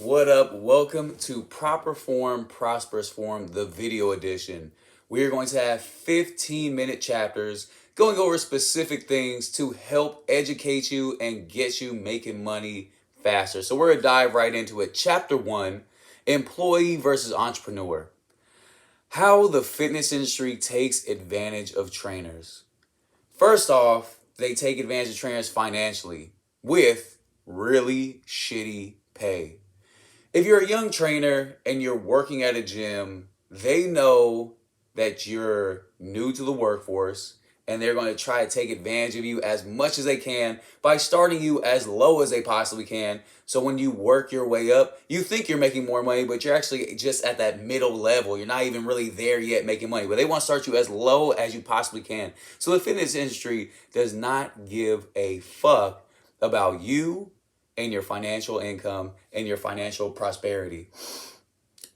What up? Welcome to Proper Form, Prosperous Form, the video edition. We are going to have 15-minute chapters going over specific things to help educate you and get you making money faster. So we're going to dive right into it. Chapter 1, Employee versus Entrepreneur. How the fitness industry takes advantage of trainers. First off, they take advantage of trainers financially with really shitty pay. If you're a young trainer and you're working at a gym, they know that you're new to the workforce and they're going to try to take advantage of you as much as they can by starting you as low as they possibly can. So when you work your way up, you think you're making more money, but you're actually just at that middle level. You're not even really there yet making money, but they want to start you as low as you possibly can. So the fitness industry does not give a fuck about you and your financial income and your financial prosperity.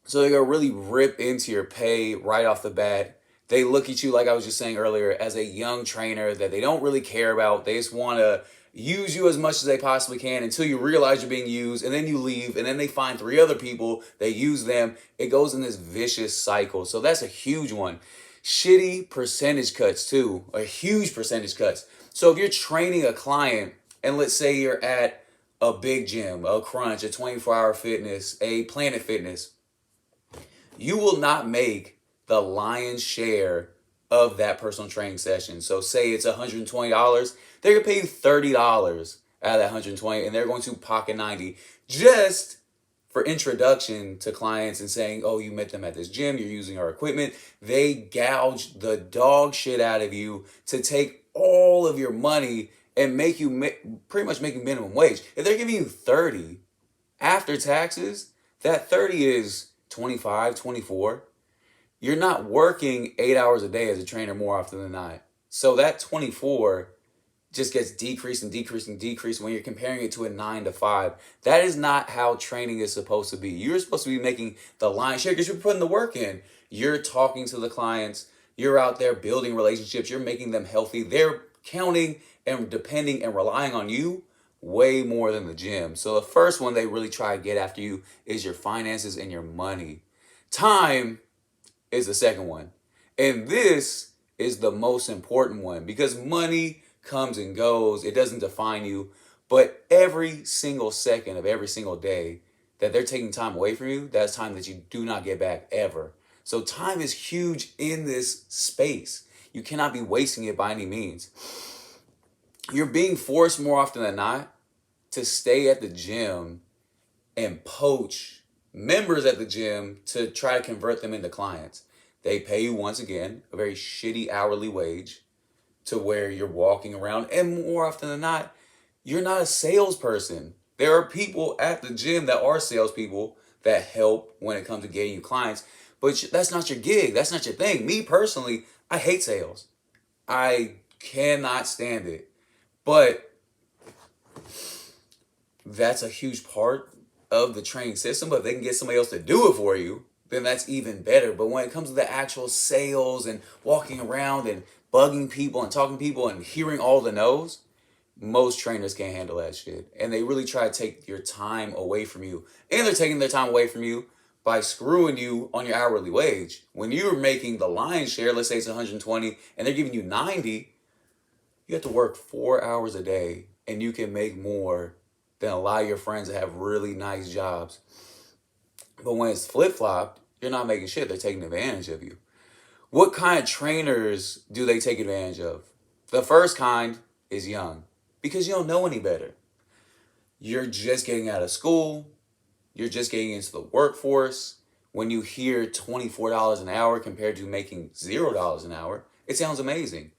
So they're going to really rip into your pay right off the bat. They look at you, like I was just saying earlier, as a young trainer that they don't really care about. They just want to use you as much as they possibly can until you realize you're being used, and then you leave, and then they find 3 other people, they use them. It goes in this vicious cycle. So that's a huge one. Shitty percentage cuts too, a huge percentage cuts. So if you're training a client, and let's say you're at a big gym, a Crunch, a 24-hour fitness, a Planet Fitness, you will not make the lion's share of that personal training session. So say it's $120, they're going to pay you $30 out of that $120, and they're going to pocket $90 just for introduction to clients and saying, oh, you met them at this gym, you're using our equipment. They gouge the dog shit out of you to take all of your money and make you pretty much making minimum wage. If they're giving you 30 after taxes, that 30 is 25, 24. You're not working 8 hours a day as a trainer more often than not. So that 24 just gets decreased and decreased and decreased when you're comparing it to a 9 to 5. That is not how training is supposed to be. You're supposed to be making the lion's share because you're putting the work in. You're talking to the clients. You're out there building relationships. You're making them healthy. They're counting and depending and relying on you way more than the gym. So the first one they really try to get after you is your finances and your money. Time is the second one. And this is the most important one because money comes and goes. It doesn't define you. But every single second of every single day that they're taking time away from you, that's time that you do not get back ever. So time is huge in this space. You cannot be wasting it by any means. You're being forced more often than not to stay at the gym and poach members at the gym to try to convert them into clients. They pay you, once again, a very shitty hourly wage to where you're walking around. And more often than not, you're not a salesperson. There are people at the gym that are salespeople that help when it comes to getting you clients. But that's not your gig. That's not your thing. Me personally, I hate sales. I cannot stand it. But that's a huge part of the training system. But if they can get somebody else to do it for you, then that's even better. But when it comes to the actual sales and walking around and bugging people and talking to people and hearing all the no's, most trainers can't handle that shit. And they really try to take your time away from you. And they're taking their time away from you by screwing you on your hourly wage. When you're making the lion's share, let's say it's 120, and they're giving you 90, you have to work 4 hours a day, and you can make more than a lot of your friends that have really nice jobs. But when it's flip-flopped, you're not making shit. They're taking advantage of you. What kind of trainers do they take advantage of? The first kind is young, because you don't know any better. You're just getting out of school. You're just getting into the workforce. When you hear $24 an hour compared to making $0 an hour, it sounds amazing.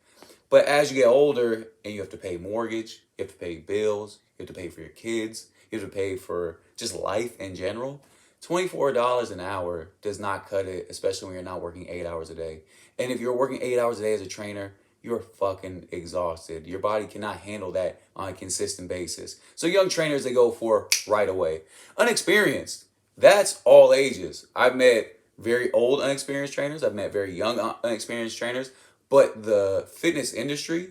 But as you get older and you have to pay mortgage, you have to pay bills, you have to pay for your kids, you have to pay for just life in general, $24 an hour does not cut it, especially when you're not working 8 hours a day. And if you're working 8 hours a day as a trainer, you're fucking exhausted. Your body cannot handle that on a consistent basis. So young trainers, they go for right away. Unexperienced, that's all ages. I've met very old unexperienced trainers. I've met very young unexperienced trainers. But the fitness industry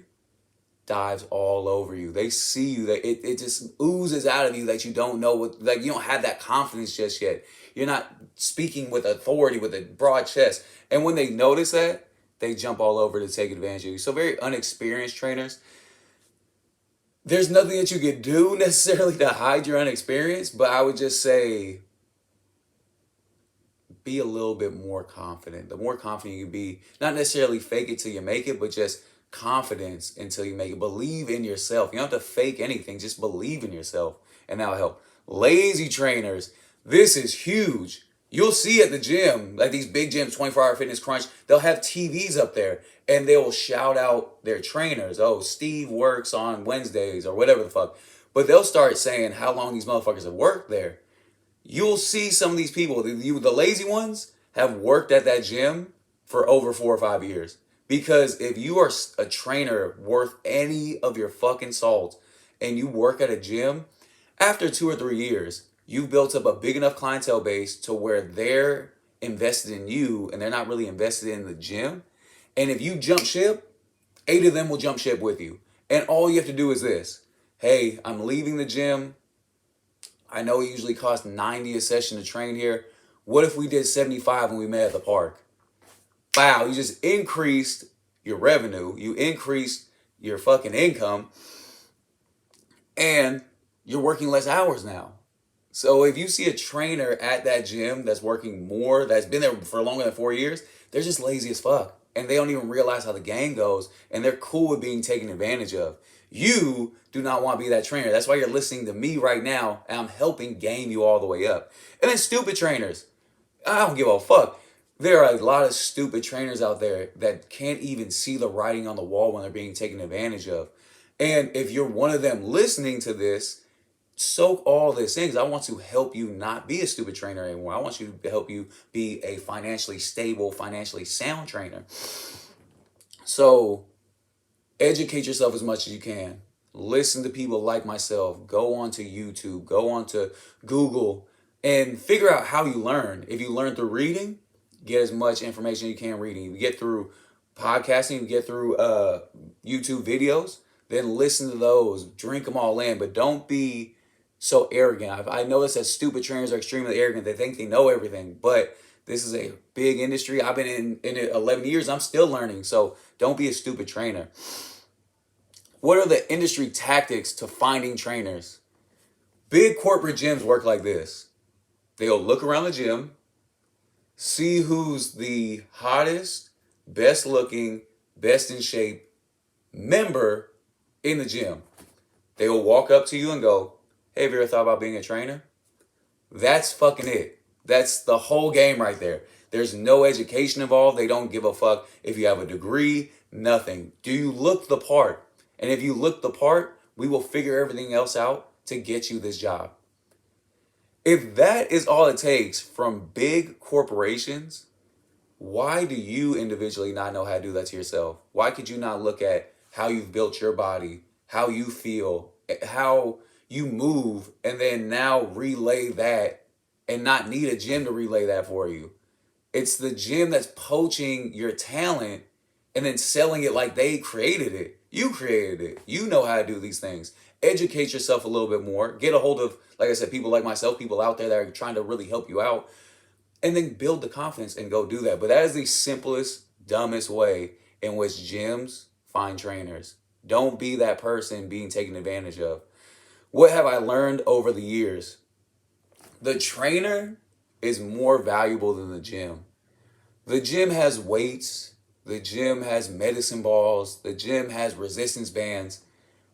dives all over you. They see you. It just oozes out of you that you don't know what, like you don't have that confidence just yet. You're not speaking with authority, with a broad chest. And when they notice that, they jump all over to take advantage of you. So very unexperienced trainers, there's nothing that you could do necessarily to hide your inexperience, but I would just say be a little bit more confident. The more confident you can be, not necessarily fake it till you make it, but just confidence until you make it. Believe in yourself. You don't have to fake anything. Just believe in yourself, and that'll help. Lazy trainers, this is huge. You'll see at the gym, like these big gyms, 24-hour fitness crunch, they'll have TVs up there and they will shout out their trainers. Oh, Steve works on Wednesdays or whatever the fuck. But they'll start saying how long these motherfuckers have worked there. You'll see some of these people, the lazy ones, have worked at that gym for over 4 or 5 years. Because if you are a trainer worth any of your fucking salt and you work at a gym, after 2 or 3 years, you've built up a big enough clientele base to where they're invested in you and they're not really invested in the gym. And if you jump ship, 8 of them will jump ship with you. And all you have to do is this. Hey, I'm leaving the gym. I know it usually costs $90 a session to train here. What if we did $75 when we met at the park? Wow, you just increased your revenue. You increased your fucking income. And you're working less hours now. So if you see a trainer at that gym that's working more, that's been there for longer than 4 years, they're just lazy as fuck. And they don't even realize how the game goes. And they're cool with being taken advantage of. You do not want to be that trainer. That's why you're listening to me right now. And I'm helping game you all the way up. And then stupid trainers. I don't give a fuck. There are a lot of stupid trainers out there that can't even see the writing on the wall when they're being taken advantage of. And if you're one of them listening to this, soak all this in, because I want to help you not be a stupid trainer anymore. I want you to help you be a financially stable, financially sound trainer. So educate yourself as much as you can. Listen to people like myself. Go onto YouTube. Go onto Google and figure out how you learn. If you learn through reading, get as much information as you can reading. If you get through podcasting, you get through YouTube videos, then listen to those. Drink them all in. But don't be so arrogant. I notice that stupid trainers are extremely arrogant. They think they know everything, but this is a big industry. I've been in it 11 years. I'm still learning. So don't be a stupid trainer. What are the industry tactics to finding trainers? Big corporate gyms work like this. They'll look around the gym, see who's the hottest, best looking, best in shape member in the gym. They will walk up to you and go, hey, have you ever thought about being a trainer? That's fucking it. That's the whole game right there. There's no education involved. They don't give a fuck if you have a degree, nothing. Do you look the part? And if you look the part, we will figure everything else out to get you this job. If that is all it takes from big corporations, why do you individually not know how to do that to yourself? Why could you not look at how you've built your body, how you feel, how you move, and then now relay that and not need a gym to relay that for you? It's the gym that's poaching your talent and then selling it like they created it. You created it. You know how to do these things. Educate yourself a little bit more. Get a hold of, like I said, people like myself, people out there that are trying to really help you out. And then build the confidence and go do that. But that is the simplest, dumbest way in which gyms find trainers. Don't be that person being taken advantage of. What have I learned over the years? The trainer is more valuable than the gym. The gym has weights. The gym has medicine balls. The gym has resistance bands.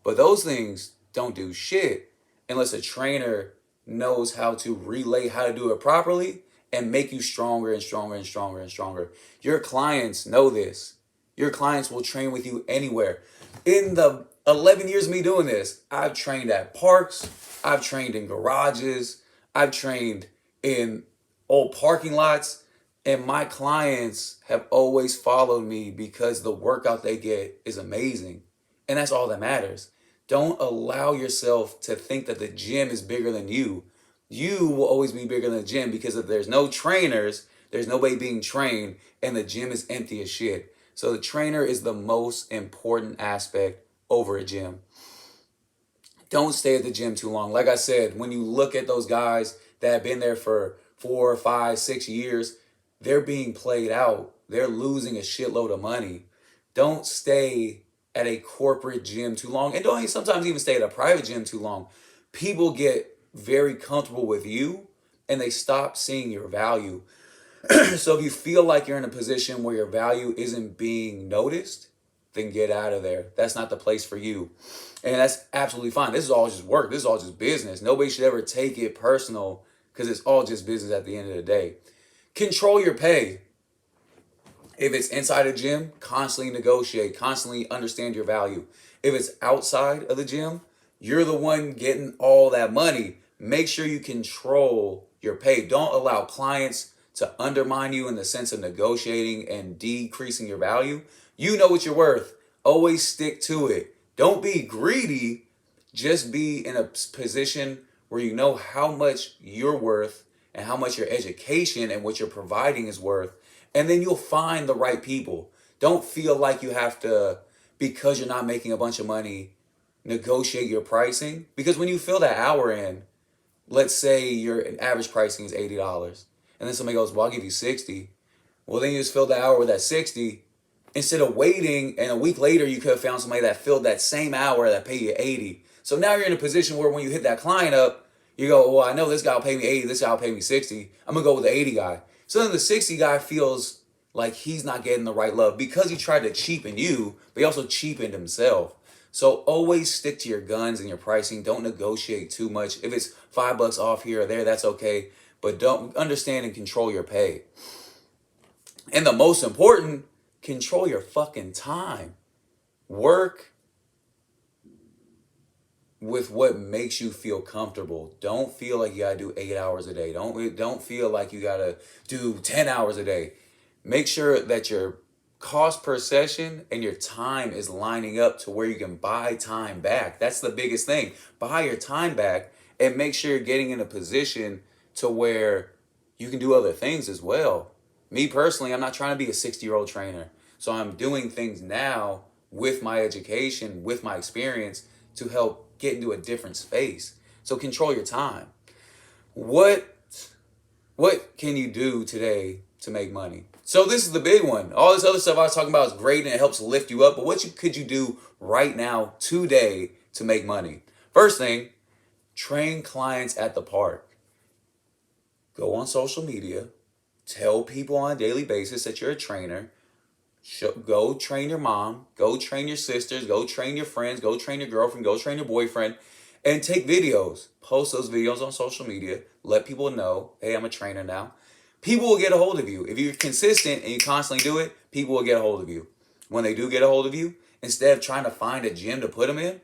But those things don't do shit unless a trainer knows how to relay how to do it properly and make you stronger and stronger and stronger and stronger. Your clients know this. Your clients will train with you anywhere. In the 11 years of me doing this, I've trained at parks. I've trained in garages. I've trained in old parking lots. And my clients have always followed me because the workout they get is amazing. And that's all that matters. Don't allow yourself to think that the gym is bigger than you. You will always be bigger than the gym because if there's no trainers, there's nobody being trained, and the gym is empty as shit. So the trainer is the most important aspect over a gym. Don't stay at the gym too long. Like I said, when you look at those guys that have been there for 4, 5, 6 years, they're being played out. They're losing a shitload of money. Don't stay at a corporate gym too long. And don't sometimes even stay at a private gym too long. People get very comfortable with you and they stop seeing your value. So if you feel like you're in a position where your value isn't being noticed, then get out of there. That's not the place for you. And that's absolutely fine. This is all just work. This is all just business. Nobody should ever take it personal because it's all just business at the end of the day. Control your pay. If it's inside a gym, constantly negotiate, constantly understand your value. If it's outside of the gym, you're the one getting all that money. Make sure you control your pay. Don't allow clients to undermine you in the sense of negotiating and decreasing your value. You know what you're worth. Always stick to it. Don't be greedy. Just be in a position where you know how much you're worth and how much your education and what you're providing is worth. And then you'll find the right people. Don't feel like you have to, because you're not making a bunch of money, negotiate your pricing. Because when you fill that hour in, let's say your average pricing is $80. And then somebody goes, well, I'll give you 60. Well, then you just fill the hour with that 60. Instead of waiting, and a week later, you could have found somebody that filled that same hour that paid you 80. So now you're in a position where when you hit that client up, you go, well, I know this guy will pay me 80, this guy will pay me 60. I'm going to go with the 80 guy. So then the 60 guy feels like he's not getting the right love because he tried to cheapen you, but he also cheapened himself. So always stick to your guns and your pricing. Don't negotiate too much. If it's $5 off here or there, that's okay. But don't understand and control your pay. And the most important, control your fucking time. Work with what makes you feel comfortable. Don't feel like you gotta do 8 hours a day. Don't feel like you gotta do 10 hours a day. Make sure that your cost per session and your time is lining up to where you can buy time back. That's the biggest thing. Buy your time back and make sure you're getting in a position to where you can do other things as well. Me personally, I'm not trying to be a 60-year-old trainer. So I'm doing things now with my education, with my experience to help get into a different space. So control your time. What can you do today to make money? So this is the big one. All this other stuff I was talking about is great and it helps lift you up. But could you do right now, today, to make money? First thing, train clients at the park. Go on social media. Tell people on a daily basis that you're a trainer. Go train your mom. Go train your sisters. Go train your friends. Go train your girlfriend. Go train your boyfriend. And take videos. Post those videos on social media. Let people know, hey, I'm a trainer now. People will get a hold of you. If you're consistent and you constantly do it, people will get a hold of you. When they do get a hold of you, instead of trying to find a gym to put them in,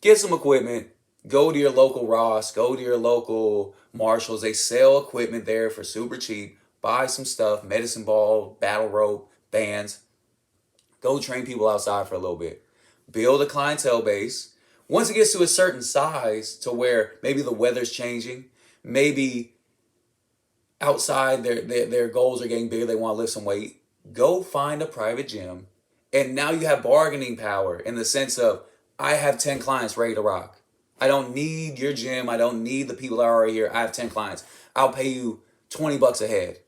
get some equipment. Go to your local Ross. Go to your local Marshalls. They sell equipment there for super cheap. Buy some stuff, medicine ball, battle rope, bands. Go train people outside for a little bit. Build a clientele base. Once it gets to a certain size to where maybe the weather's changing, maybe outside their goals are getting bigger, they want to lift some weight, go find a private gym. And now you have bargaining power in the sense of, I have 10 clients ready to rock. I don't need your gym. I don't need the people that are already here. I have 10 clients. I'll pay you $20 a head.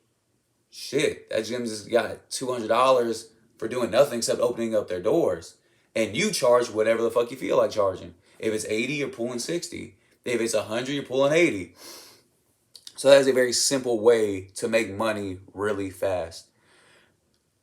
Shit, that gym just got $200 for doing nothing except opening up their doors. And you charge whatever the fuck you feel like charging. If it's 80, you're pulling 60. If it's 100, you're pulling 80. So that is a very simple way to make money really fast.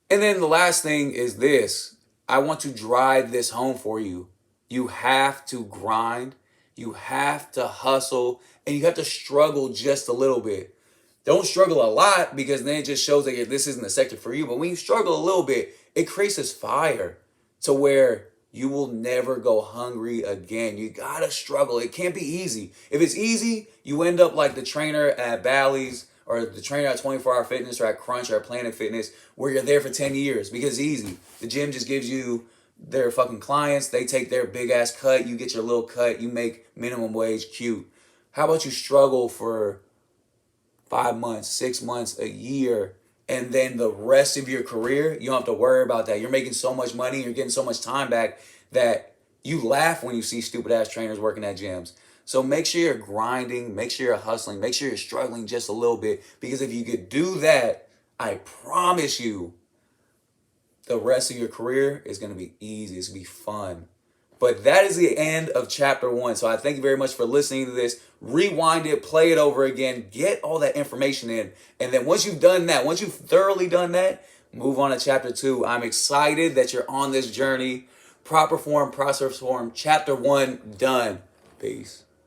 And then the last thing is this. I want to drive this home for you. You have to grind. You have to hustle. And you have to struggle just a little bit. Don't struggle a lot because then it just shows that this isn't the sector for you. But when you struggle a little bit, it creates this fire to where you will never go hungry again. You gotta struggle. It can't be easy. If it's easy, you end up like the trainer at Bally's or the trainer at 24 Hour Fitness or at Crunch or at Planet Fitness where you're there for 10 years because it's easy. The gym just gives you their fucking clients. They take their big ass cut. You get your little cut. You make minimum wage. Cute. How about you struggle for 5 months, 6 months, a year, and then the rest of your career, you don't have to worry about that. You're making so much money, you're getting so much time back that you laugh when you see stupid ass trainers working at gyms. So make sure you're grinding, make sure you're hustling, make sure you're struggling just a little bit, because if you could do that, I promise you, the rest of your career is going to be easy. It's going to be fun. But that is the end of chapter 1. So I thank you very much for listening to this. Rewind it, play it over again, get all that information in. And then once you've done that, once you've thoroughly done that, move on to chapter 2. I'm excited that you're on this journey. Proper form, process form, chapter 1 done. Peace.